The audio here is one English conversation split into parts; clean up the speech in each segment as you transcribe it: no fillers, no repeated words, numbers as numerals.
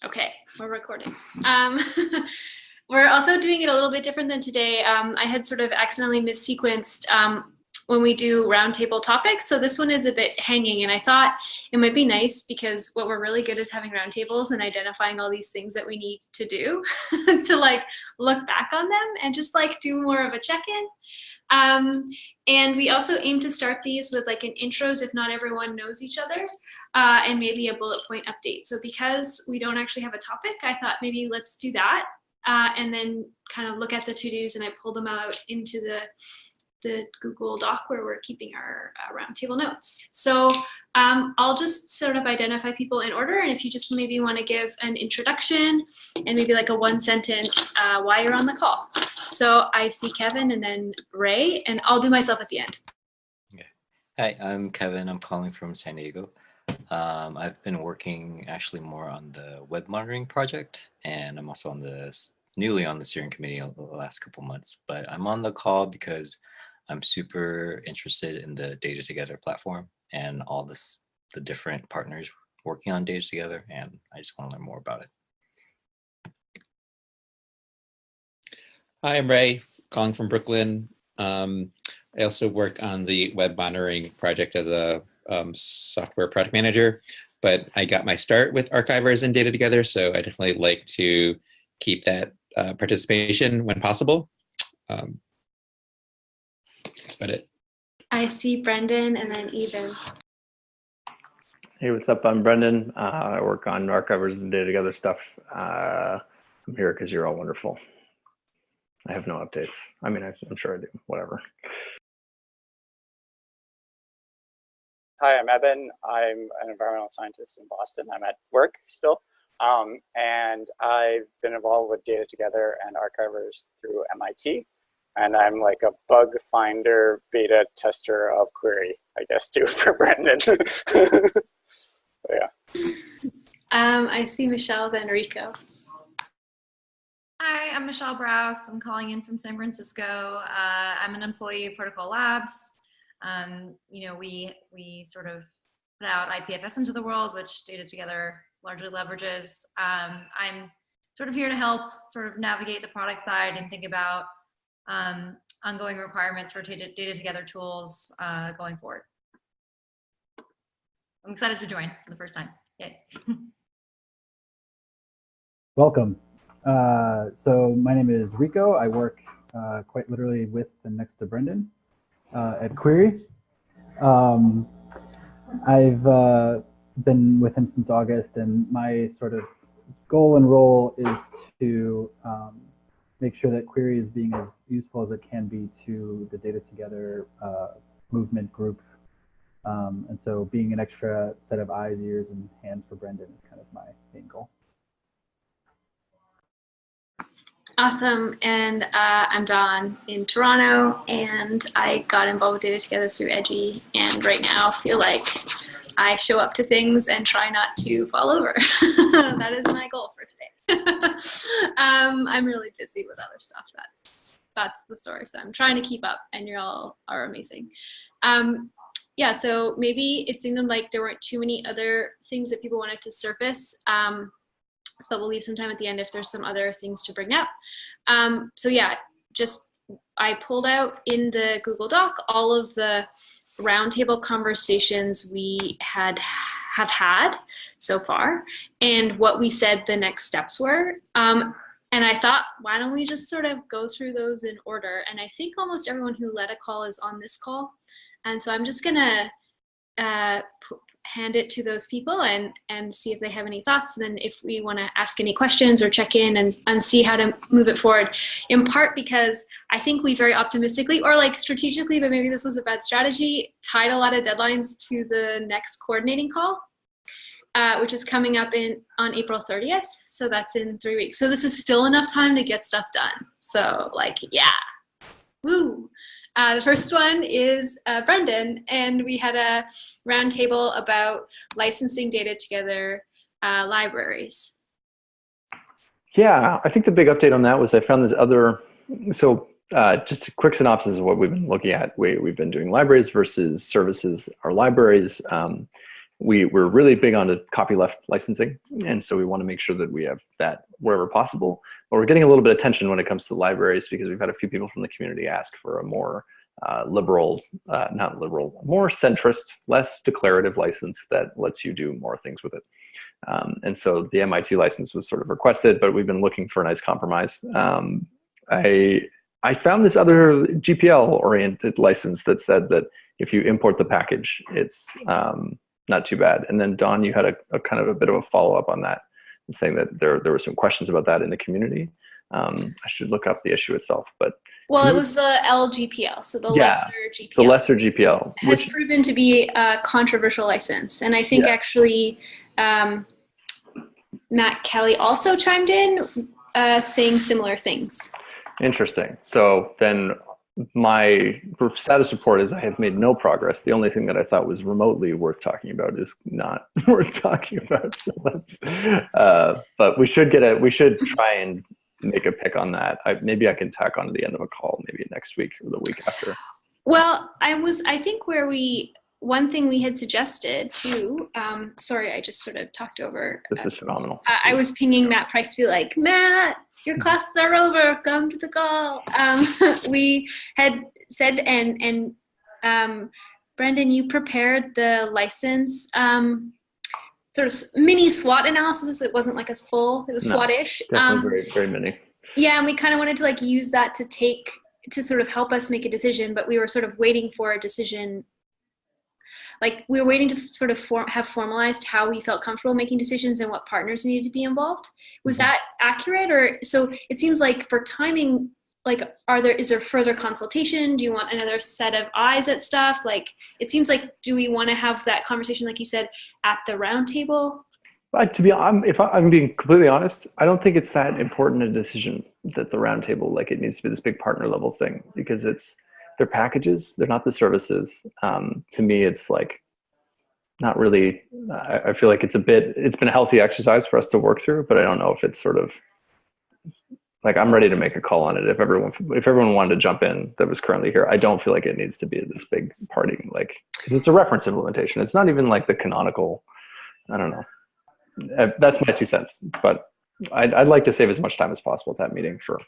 Okay, we're recording. We're also doing it a little bit different than today. I had sort of accidentally missequenced when we do roundtable topics. So this one is a bit hanging, and I thought it might be nice because what we're really good is having roundtables and identifying all these things that we need to do to like look back on them and just like do more of a check-in. And we also aim to start these with like an intros if not everyone knows each other. And maybe a bullet point update. So because we don't actually have a topic, I thought maybe let's do that and then kind of look at the to-dos, and I pulled them out into the Google Doc where we're keeping our roundtable notes. So I'll just sort of identify people in order, and if you just maybe want to give an introduction and maybe like a one sentence why you're on the call. So I see Kevin and then Ray, and I'll do myself at the end. Okay. Hi, I'm Kevin. I'm calling from San Diego. I've been working actually more on the web monitoring project, and I'm also newly on the steering committee the last couple months. But I'm on the call because I'm super interested in the Data Together platform and all the different partners working on Data Together, and I just want to learn more about it. Hi, I'm Ray, calling from Brooklyn. I also work on the web monitoring project as a software product manager, but I got my start with Archivers and Data Together, so I definitely like to keep that participation when possible. That's about it. I see Brendan and then Ethan. Hey, what's up? I'm Brendan. I work on Archivers and Data Together stuff. I'm here because you're all wonderful. I have no updates. I mean, I'm sure I do, whatever. Hi, I'm Eben. I'm an environmental scientist in Boston. I'm at work still. And I've been involved with Data Together and Archivers through MIT. And I'm like a bug finder, beta tester of Query, I guess, too, for Brendan. So, yeah. I see Michelle, then Rico. Hi, I'm Michelle Browse. I'm calling in from San Francisco. I'm an employee of Protocol Labs. You know, we sort of put out IPFS into the world, which Data Together largely leverages. I'm sort of here to help sort of navigate the product side and think about ongoing requirements for data Together tools going forward. I'm excited to join for the first time. Yay. Welcome. So my name is Rico. I work quite literally with and next to Brendan at Query. I've been with him since August, and my sort of goal and role is to make sure that Query is being as useful as it can be to the Data Together movement group. And so being an extra set of eyes, ears, and hands for Brendan is kind of my main goal. Awesome, and I'm Dawn in Toronto, and I got involved with Data Together through Edgy, and right now I feel like I show up to things and try not to fall over. That is my goal for today. I'm really busy with other stuff. That's the story. So I'm trying to keep up, and you all are amazing. Yeah, so maybe it seemed like there weren't too many other things that people wanted to surface. But we'll leave some time at the end if there's some other things to bring up. So yeah, I pulled out in the Google Doc all of the roundtable conversations we have had so far and what we said the next steps were. And I thought, why don't we just sort of go through those in order? And I think almost everyone who led a call is on this call. And so I'm just gonna hand it to those people and see if they have any thoughts. And then if we want to ask any questions or check in and see how to move it forward, in part because I think we very optimistically, or like strategically, but maybe this was a bad strategy, tied a lot of deadlines to the next coordinating call, which is coming up on April 30th. So that's in 3 weeks. So this is still enough time to get stuff done. So like, yeah, woo. The first one is Brendan, and we had a roundtable about licensing Data Together libraries. Yeah, I think the big update on that was I found this other, so just a quick synopsis of what we've been looking at. We've been doing libraries versus services or libraries. we're really big on the copyleft licensing, and so we want to make sure that we have that wherever possible. But we're getting a little bit of tension when it comes to libraries because we've had a few people from the community ask for a more liberal, not liberal, more centrist, less declarative license that lets you do more things with it. And so the MIT license was sort of requested, but we've been looking for a nice compromise. I found this other GPL-oriented license that said that if you import the package, it's not too bad. And then Don, you had a kind of a bit of a follow-up on that, saying that there were some questions about that in the community. I should look up the issue itself, but well, it was the LGPL, so the lesser GPL. The lesser GPL has proven to be a controversial license, and I think actually Matt Kelly also chimed in, saying similar things. Interesting. So then my status report is I have made no progress. The only thing that I thought was remotely worth talking about is not worth talking about. So let's, but we should try and make a pick on that. Maybe I can tack on to the end of a call, maybe next week or the week after. Well, I think one thing we had suggested too, sorry, I just sort of talked over. This is phenomenal. I was pinging Matt Price to be like, Matt, your classes are over, come to the call. We had said, and Brendan, you prepared the license sort of mini SWOT analysis. It wasn't like as full, it was SWOT-ish. Definitely very, very mini. Yeah, and we kind of wanted to like use that to sort of help us make a decision, but we were sort of waiting for a decision. Like we were waiting to sort of have formalized how we felt comfortable making decisions and what partners needed to be involved. Was that accurate? Or so it seems like for timing, like is there further consultation? Do you want another set of eyes at stuff? Like it seems like, do we want to have that conversation, like you said, at the roundtable? If I'm being completely honest, I don't think it's that important a decision that the roundtable, like it needs to be this big partner level thing, because they're packages, they're not the services. To me, it's like not really, I feel like it's been a healthy exercise for us to work through, but I don't know if it's sort of like, I'm ready to make a call on it. If everyone wanted to jump in that was currently here, I don't feel like it needs to be this big party, like, because it's a reference implementation. It's not even like the canonical, I don't know. That's my 2 cents, but I'd like to save as much time as possible at that meeting for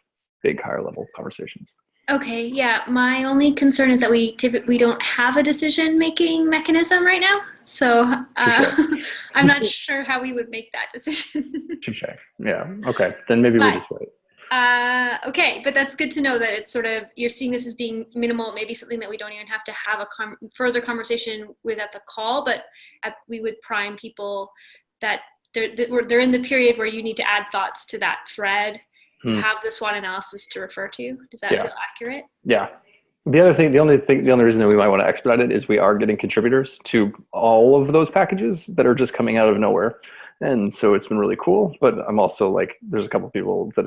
big higher level conversations. Okay, yeah. My only concern is that we typically don't have a decision-making mechanism right now. So I'm not sure how we would make that decision. Touche. Yeah. Okay. Then maybe we just wait. Okay, but that's good to know that it's sort of, you're seeing this as being minimal, maybe something that we don't even have to have a further conversation with at the call, but we would prime people that they're in the period where you need to add thoughts to that thread. You have the SWOT analysis to refer to. Does that feel accurate? Yeah. The only reason that we might want to expedite it is we are getting contributors to all of those packages that are just coming out of nowhere. And so it's been really cool, but I'm also like, there's a couple of people that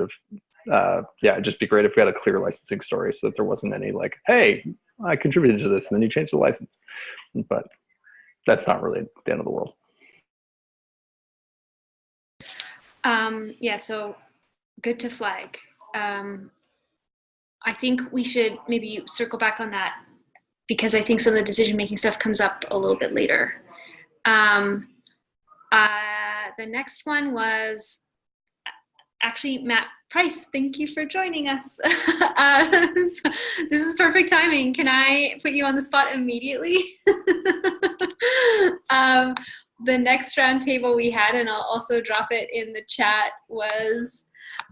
have, it'd just be great if we had a clear licensing story so that there wasn't any like, hey, I contributed to this and then you changed the license. But that's not really the end of the world. So good to flag. I think we should maybe circle back on that because I think some of the decision-making stuff comes up a little bit later. The next one was actually Matt Price. Thank you for joining us. This is perfect timing. Can I put you on the spot immediately? The next roundtable we had, and I'll also drop it in the chat, was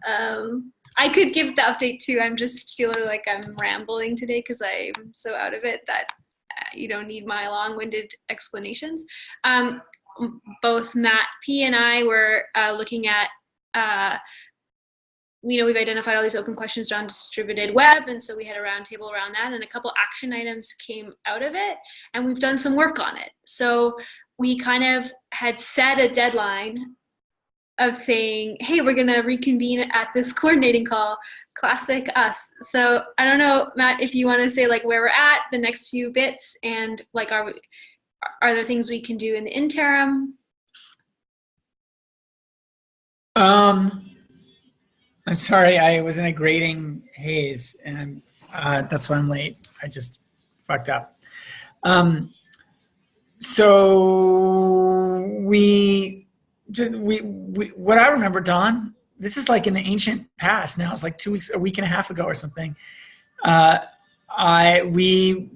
I could give the update too. I'm just feeling like I'm rambling today because I'm so out of it that you don't need my long-winded explanations. Both Matt P and I were looking at, we've identified all these open questions around distributed web, and so we had a roundtable around that, and a couple action items came out of it, and we've done some work on it. So we kind of had set a deadline of saying, hey, we're going to reconvene at this coordinating call. Classic us. So I don't know, Matt, if you want to say like where we're at, the next few bits, and like are there things we can do in the interim? I'm sorry, I was in a grading haze, and that's why I'm late. I just fucked up. So what I remember, Don, this is like in the ancient past now. It's like 2 weeks, a week and a half ago or something. We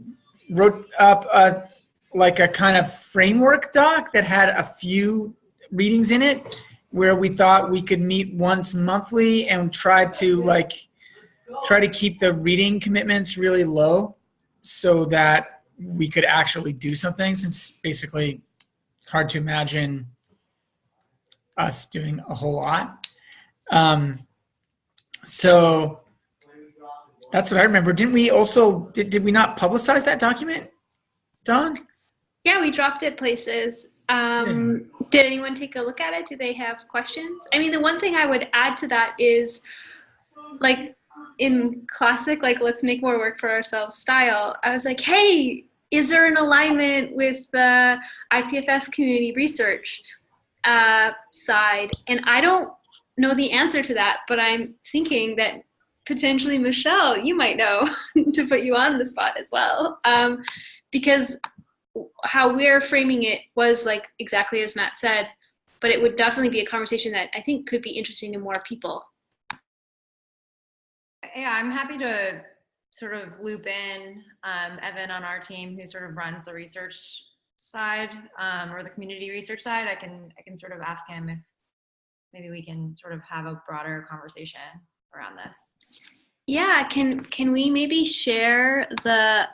wrote up like a kind of framework doc that had a few readings in it, where we thought we could meet once monthly and try to keep the reading commitments really low so that we could actually do something, since basically it's hard to imagine us doing a whole lot. So that's what I remember. Didn't we also, did we not publicize that document, Don? Yeah, we dropped it places. Did anyone take a look at it? Do they have questions? I mean, the one thing I would add to that is, like, in classic, like, let's make more work for ourselves style, I was like, hey, is there an alignment with the IPFS community research side? And I don't know the answer to that, but I'm thinking that potentially, Michelle, you might know, to put you on the spot as well. Because how we're framing it was like exactly as Matt said, but it would definitely be a conversation that I think could be interesting to more people. Yeah, I'm happy to sort of loop in Evan on our team, who sort of runs the research side or the community research side. I can sort of ask him if maybe we can sort of have a broader conversation around this. Yeah, can we maybe share the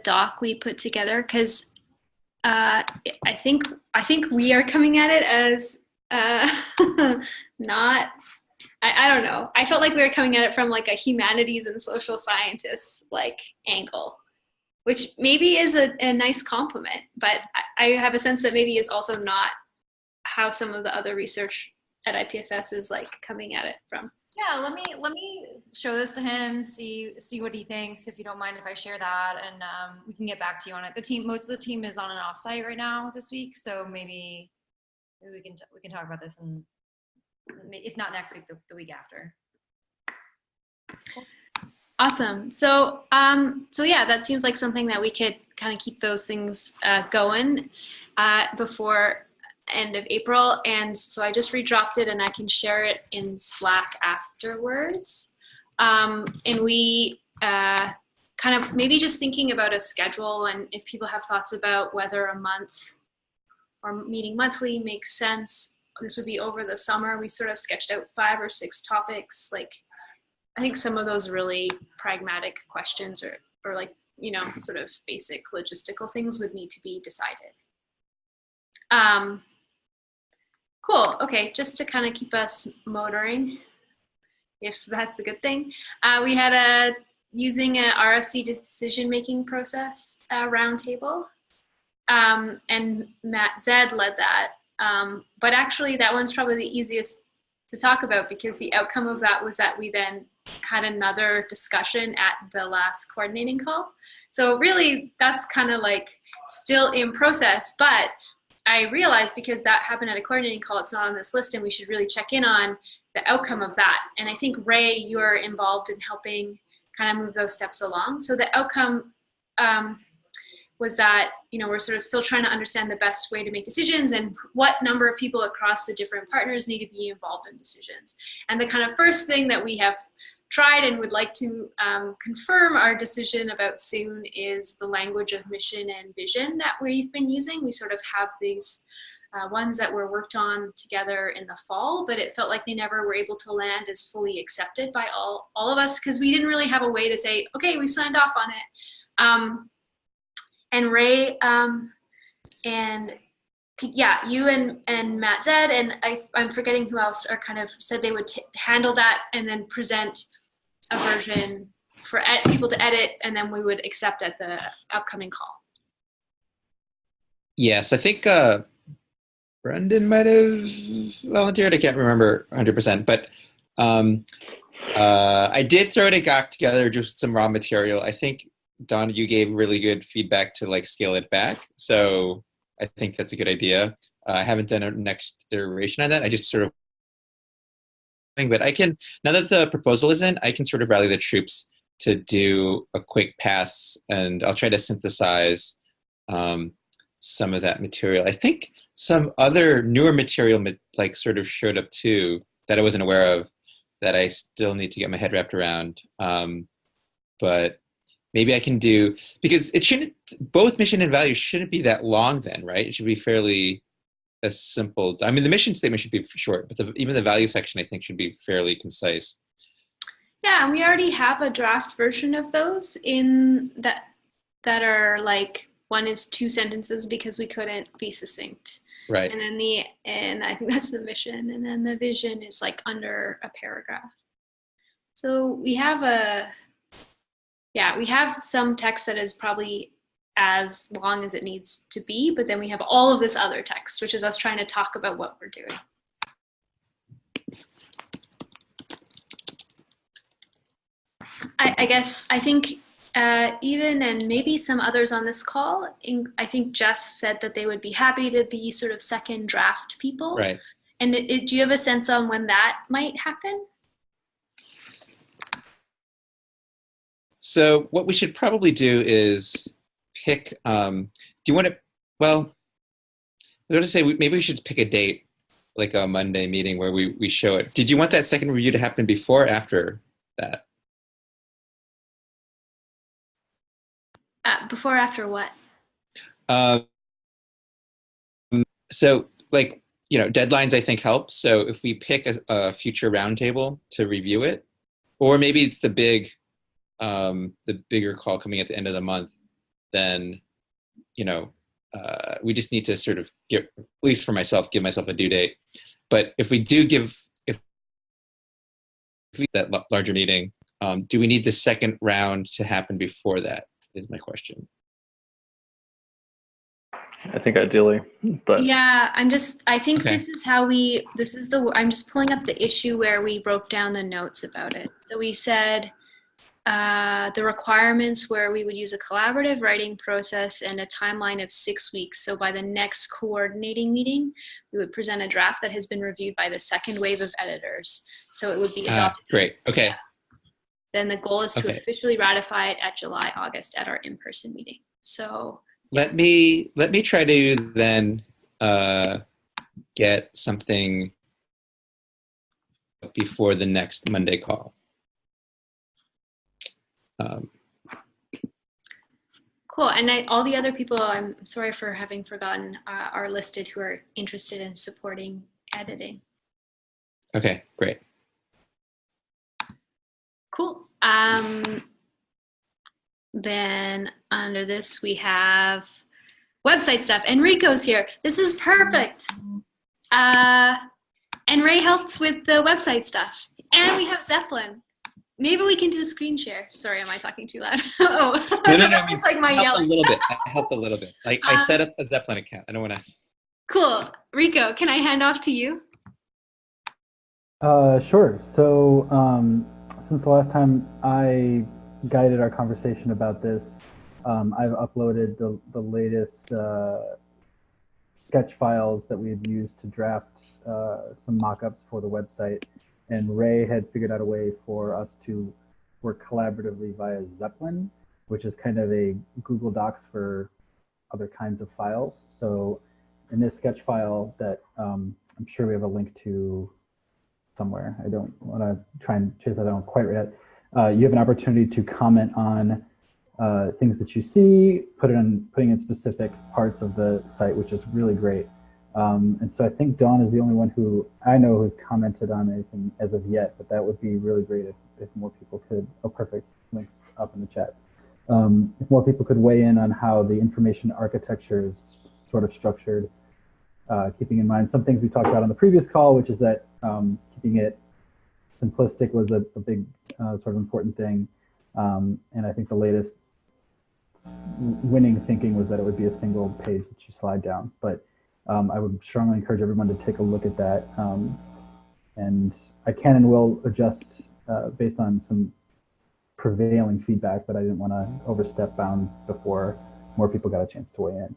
doc we put together? Because I think we are coming at it as not. I don't know. I felt like we were coming at it from like a humanities and social scientists like angle, which maybe is a nice compliment, but I have a sense that maybe is also not how some of the other research at IPFS is like coming at it from. Yeah, let me show this to him, see what he thinks, if you don't mind if I share that, and we can get back to you on it. Most of the team is on an offsite right now this week, so maybe we can talk about this, and if not next week, the week after. Cool. Awesome. So yeah, that seems like something that we could kind of keep those things going before end of April, and so I just redropped it and I can share it in Slack afterwards. And we kind of maybe just thinking about a schedule, and if people have thoughts about whether a month or meeting monthly makes sense. This would be over the summer. We sort of sketched out 5 or 6 topics. Like, I think some of those really pragmatic questions or like, you know, sort of basic logistical things would need to be decided. Cool. Okay, just to kind of keep us motoring, if that's a good thing. We had using a RFC decision-making process roundtable, and Matt Zed led that. But actually that one's probably the easiest to talk about, because the outcome of that was that we then had another discussion at the last coordinating call. So really that's kind of like still in process, but I realized because that happened at a coordinating call, it's not on this list, and we should really check in on the outcome of that. And I think, Ray, you're involved in helping kind of move those steps along. So the outcome was that, you know, we're sort of still trying to understand the best way to make decisions and what number of people across the different partners need to be involved in decisions. And the kind of first thing that we have tried and would like to confirm our decision about soon is the language of mission and vision that we've been using. We sort of have these ones that were worked on together in the fall, but it felt like they never were able to land as fully accepted by all of us, because we didn't really have a way to say, okay, we've signed off on it. And Ray, and yeah, you and Matt Zed, and I'm forgetting who else, are kind of said they would handle that and then present a version for people to edit, and then we would accept at the upcoming call. Yes, I think Brendan might have volunteered. I can't remember 100%, but I did throw a doc together, just some raw material. I think, Don, you gave really good feedback to like scale it back. So I think that's a good idea. I haven't done a next iteration on that. I just sort of, but I can, now that the proposal is in, I can sort of rally the troops to do a quick pass, and I'll try to synthesize some of that material. I think some other newer material like sort of showed up too that I wasn't aware of that I still need to get my head wrapped around. But maybe I can do, because it shouldn't, both mission and values shouldn't be that long then, right? It should be fairly a simple, I mean, the mission statement should be short, but even the value section I think should be fairly concise. Yeah, and we already have a draft version of those in that are like, one is 2 sentences because we couldn't be succinct. Right. And then and I think that's the mission. And then the vision is like under a paragraph. So we have we have some text that is probably as long as it needs to be, but then we have all of this other text, which is us trying to talk about what we're doing. I think even, and maybe some others on this call, I think Jess said that they would be happy to be sort of second draft people. Right. And do you have a sense on when that might happen? So what we should probably do is pick, do you want to, well, I was going to say, maybe we should pick a date, like a Monday meeting where we show it. Did you want that second review to happen before or after that? Before or after what? So like, you know, deadlines I think help. So if we pick a future roundtable to review it, or maybe it's the bigger call coming at the end of the month, then, you know, we just need to sort of give, at least for myself, give myself a due date. But if we do if we that larger meeting, do we need the second round to happen before that is my question. I think ideally, but Yeah, I think Okay. this is I'm just pulling up the issue where we broke down the notes about it. So we said the requirements where we would use a collaborative writing process and a timeline of 6 weeks. So by the next coordinating meeting, we would present a draft that has been reviewed by the second wave of editors. So it would be adopted. Great, okay. Then the goal is to Okay. officially ratify it at July, August at our in-person meeting. So Let me try to then get something before the next Monday call. cool. And all the other people, I'm sorry for having forgotten, are listed who are interested in supporting editing. Okay, great. Cool. Then under this, we have website stuff. Enrico's here. This is perfect. And Ray helped with the website stuff. And we have Zeppelin. Maybe we can do a screen share. Sorry, am I talking too loud? Oh, No. it's like my I helped yelling. a little bit. I helped a little bit. Like I set up a Zeppelin account. I don't want to. Cool. Rico, can I hand off to you? Sure. So since the last time I guided our conversation about this, I've uploaded the latest sketch files that we had used to draft some mock-ups for the website. And Ray had figured out a way for us to work collaboratively via Zeppelin, which is kind of a Google Docs for other kinds of files. So in this sketch file that I'm sure we have a link to somewhere, I don't want to try and chase that down quite yet. You have an opportunity to comment on things that you see, putting in specific parts of the site, which is really great. And so I think Dawn is the only one who I know who's commented on anything as of yet, but that would be really great if more people could. Oh, perfect. Links up in the chat. If more people could weigh in on how the information architecture is sort of structured, keeping in mind some things we talked about on the previous call, which is that keeping it simplistic was a big sort of important thing. And I think the latest winning thinking was that it would be a single page that you slide down. But I would strongly encourage everyone to take a look at that. And I can and will adjust based on some prevailing feedback, but I didn't want to overstep bounds before more people got a chance to weigh in.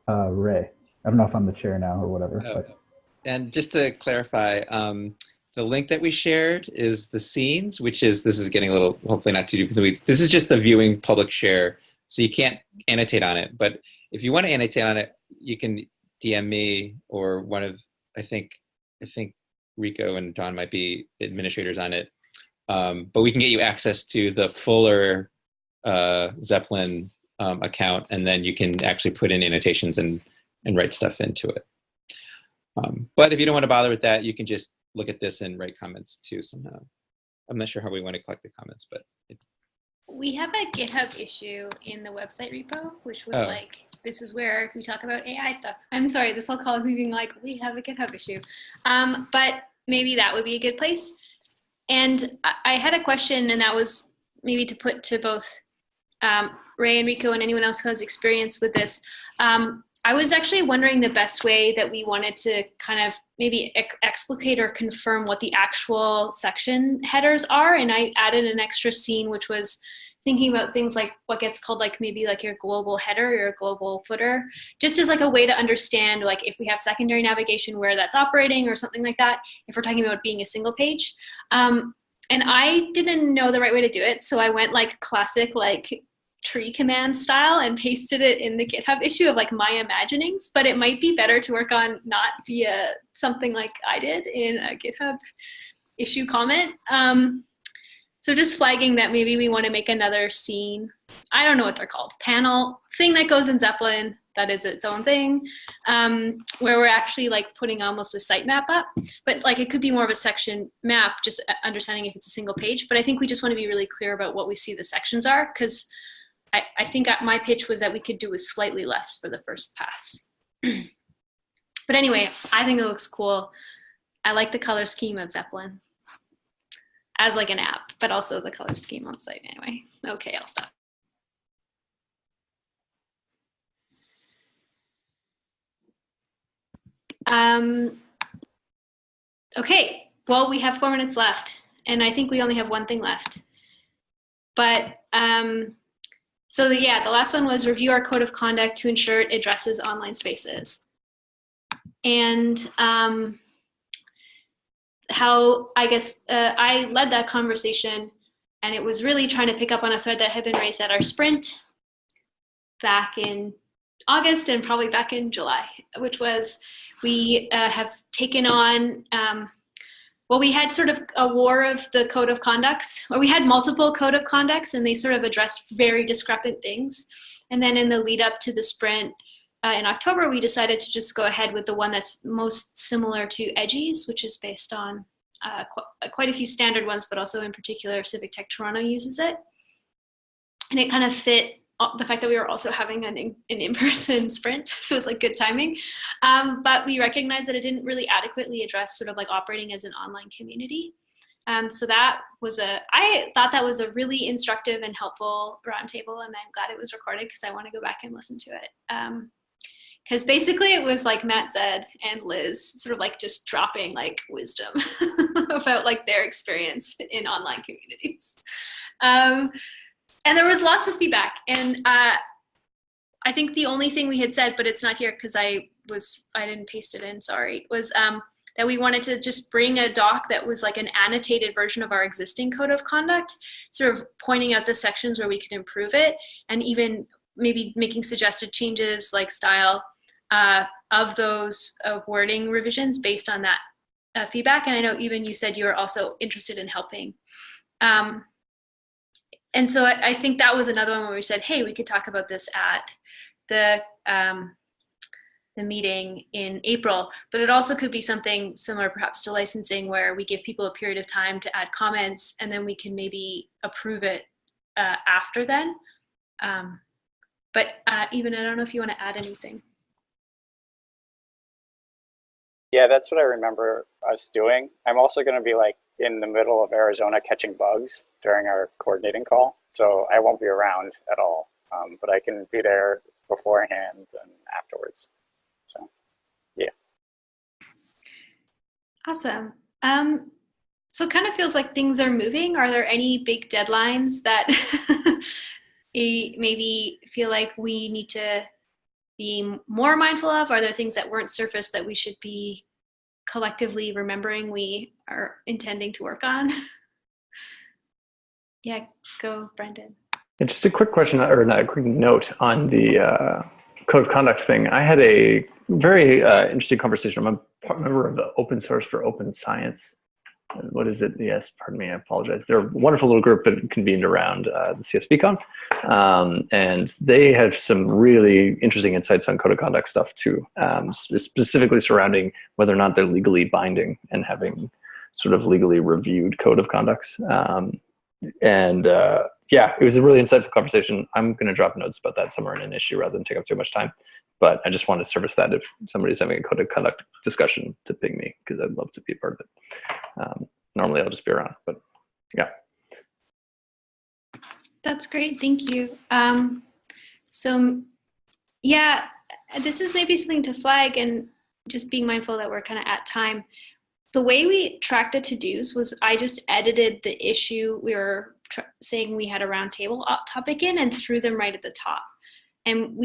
Ray, I don't know if I'm the chair now or whatever. But. And just to clarify, the link that we shared is the scenes, which is, this is getting a little, hopefully not too deep in the weeds. This is just the viewing public share. So you can't annotate on it. But if you want to annotate on it, you can DM me or one of, I think Rico and Don might be administrators on it. But we can get you access to the fuller Zeppelin account, and then you can actually put in annotations and write stuff into it. But if you don't want to bother with that, you can just look at this and write comments too somehow. I'm not sure how we want to collect the comments, but We have a GitHub issue in the website repo, which was Oh. like, this is where we talk about AI stuff. I'm sorry, this whole call is me being like, we have a GitHub issue. But maybe that would be a good place. And I had a question, and that was maybe to put to both Ray and Rico and anyone else who has experience with this. I was actually wondering the best way that we wanted to kind of maybe explicate or confirm what the actual section headers are. And I added an extra scene, which was thinking about things like what gets called like maybe like your global header or your global footer, just as like a way to understand like if we have secondary navigation where that's operating or something like that, if we're talking about being a single page. And I didn't know the right way to do it. So I went like classic like tree command style and pasted it in the GitHub issue of like my imaginings, but it might be better to work on not via something like I did in a GitHub issue comment. So just flagging that maybe we want to make another scene. I don't know what they're called. Panel thing that goes in Zeppelin that is its own thing, where we're actually like putting almost a sitemap up, but like it could be more of a section map, just understanding if it's a single page. But I think we just want to be really clear about what we see the sections are, because I think my pitch was that we could do with slightly less for the first pass. But anyway, I think it looks cool. I like the color scheme of Zeppelin as like an app, but also the color scheme on site anyway. Okay, I'll stop. Okay, well, we have 4 minutes left, and I think we only have one thing left. But so the last one was review our code of conduct to ensure it addresses online spaces. And how, I guess, I led that conversation, and it was really trying to pick up on a thread that had been raised at our sprint back in August and probably back in July, which was we have taken on, well, we had sort of a war of the code of conducts, or we had multiple code of conducts, and they sort of addressed very discrepant things. And then in the lead up to the sprint in October, we decided to just go ahead with the one that's most similar to Edgy's, which is based on quite a few standard ones, but also in particular, Civic Tech Toronto uses it. And it kind of fit the fact that we were also having an in-person sprint, so it was like good timing. But we recognized that it didn't really adequately address sort of like operating as an online community. So that was I thought that was a really instructive and helpful roundtable, and I'm glad it was recorded because I want to go back and listen to it. Because basically it was like Matt Zed and Liz sort of like just dropping like wisdom about like their experience in online communities. And there was lots of feedback, and I think the only thing we had said, but it's not here because I didn't paste it in, sorry, was that we wanted to just bring a doc that was like an annotated version of our existing code of conduct, sort of pointing out the sections where we could improve it, and even maybe making suggested changes like style of those wording revisions based on that feedback. And I know even you said you were also interested in helping. And so I think that was another one where we said, hey, we could talk about this at the meeting in April, but it also could be something similar perhaps to licensing, where we give people a period of time to add comments, and then we can maybe approve it after then. But even, I don't know if you want to add anything. Yeah, that's what I remember us doing. I'm also going to be like in the middle of Arizona catching bugs during our coordinating call, so I won't be around at all, but I can be there beforehand and afterwards. So, yeah. Awesome. So it kind of feels like things are moving. Are there any big deadlines that maybe feel like we need to be more mindful of? Are there things that weren't surfaced that we should be collectively remembering we are intending to work on? Yeah, go, Brendan. And just a quick question, or not a quick note on the code of conduct thing. I had a very interesting conversation. I'm a member of the Open Source for Open Science. What is it? Yes, pardon me, I apologize. They're a wonderful little group that convened around the CSVConf. And they have some really interesting insights on code of conduct stuff too, specifically surrounding whether or not they're legally binding and having sort of legally reviewed code of conducts. Yeah, it was a really insightful conversation. I'm going to drop notes about that somewhere in an issue rather than take up too much time. But I just wanted to service that if somebody's having a code of conduct discussion to ping me, because I'd love to be a part of it. Normally I'll just be around, but yeah. That's great, thank you. So yeah, this is maybe something to flag, and just being mindful that we're kind of at time. The way we tracked the to-dos was I just edited the issue we were saying we had a roundtable topic in and threw them right at the top. And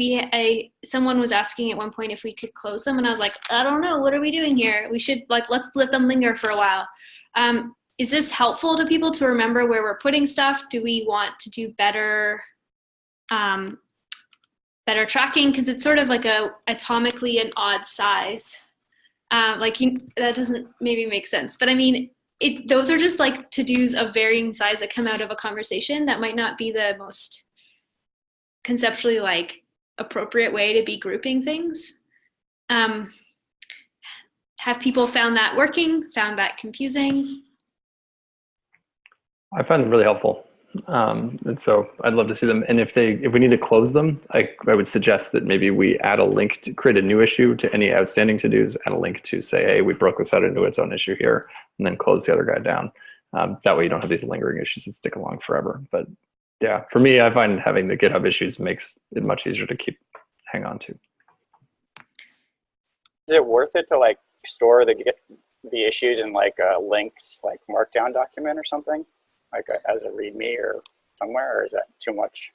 someone was asking at one point if we could close them, and I was like, I don't know, what are we doing here? We should let's let them linger for a while. Is this helpful to people to remember where we're putting stuff? Do we want to do better tracking? Because it's sort of like atomically an odd size. That doesn't maybe make sense, but I mean, those are just like to-dos of varying size that come out of a conversation that might not be the most conceptually appropriate way to be grouping things. Have people found that working, found that confusing? I find them really helpful. And so I'd love to see them. And if we need to close them, I would suggest that maybe we add a link to create a new issue to any outstanding to-dos, add a link to say, hey, we broke this out into its own issue here, and then close the other guy down. That way you don't have these lingering issues that stick along forever. But yeah, for me, I find having the GitHub issues makes it much easier to hang on to. Is it worth it to store the issues in links, markdown document or something? As a README or somewhere, or is that too much?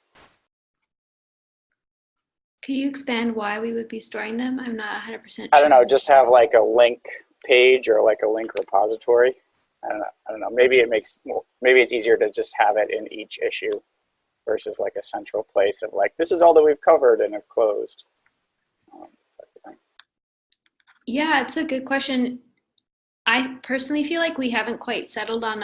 Could you expand why we would be storing them? I'm not 100% sure. I don't know, just have a link page or a link repository. I don't know. Maybe it's easier to just have it in each issue versus a central place of this is all that we've covered and have closed. Yeah, it's a good question. I personally feel like we haven't quite settled on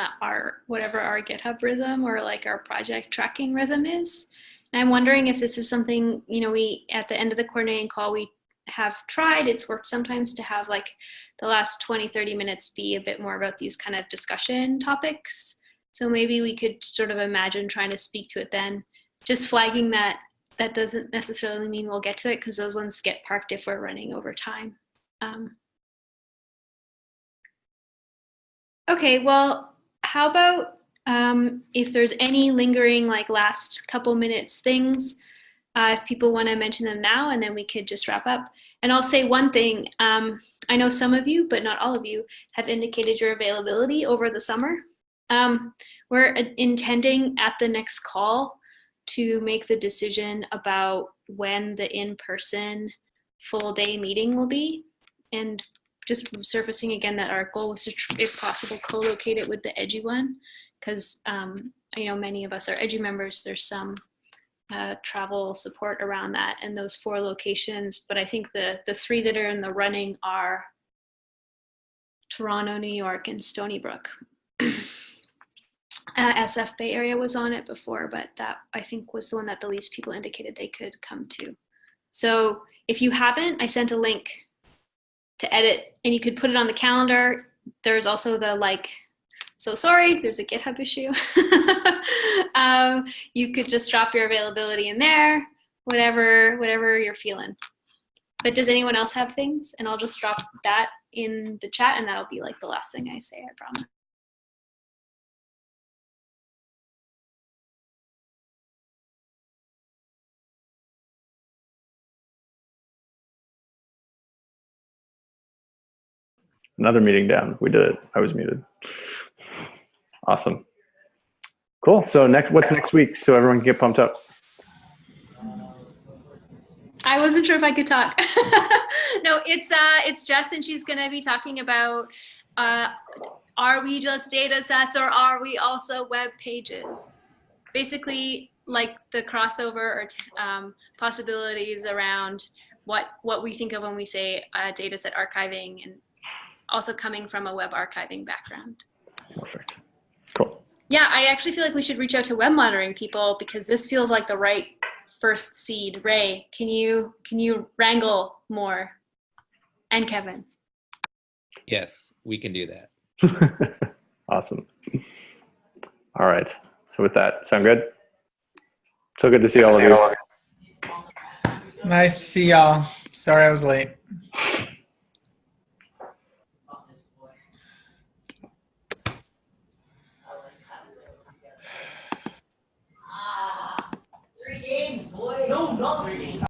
whatever our GitHub rhythm or our project tracking rhythm is. And I'm wondering if this is something, we at the end of the coordinating call, we have tried. It's worked sometimes to have the last 20-30 minutes be a bit more about these kind of discussion topics. So maybe we could sort of imagine trying to speak to it then. Just flagging that doesn't necessarily mean we'll get to it, because those ones get parked if we're running over time. Okay, well, how about if there's any lingering last couple minutes things, if people want to mention them now, and then we could just wrap up. And I'll say one thing, I know some of you, but not all of you, have indicated your availability over the summer. We're intending at the next call to make the decision about when the in-person full day meeting will be. And just surfacing again that our goal was to, if possible, co-locate it with the EDGI one, because many of us are EDGI members. There's some travel support around that and those 4 locations. But I think the 3 that are in the running are Toronto, New York, and Stony Brook. SF Bay Area was on it before, but that I think was the one that the least people indicated they could come to. So if you haven't, I sent a link to edit, and you could put it on the calendar. There's also the so sorry, there's a GitHub issue. You could just drop your availability in there, whatever you're feeling. But does anyone else have things? And I'll just drop that in the chat, and that'll be the last thing I say, I promise. Another meeting down. We did it. I was muted. Awesome. Cool. So what's next week, so everyone can get pumped up? I wasn't sure if I could talk. No, it's Jess, and she's going to be talking about are we just data sets, or are we also web pages? Basically, like the crossover or possibilities around what we think of when we say data set archiving, and also coming from a web archiving background. Perfect. Cool. Yeah, I actually feel like we should reach out to web monitoring people, because this feels like the right first seed. Ray, can you wrangle more? And Kevin. Yes, we can do that. Awesome. All right. So with that, sound good? So good to see all of you. Nice to see y'all. Sorry I was late.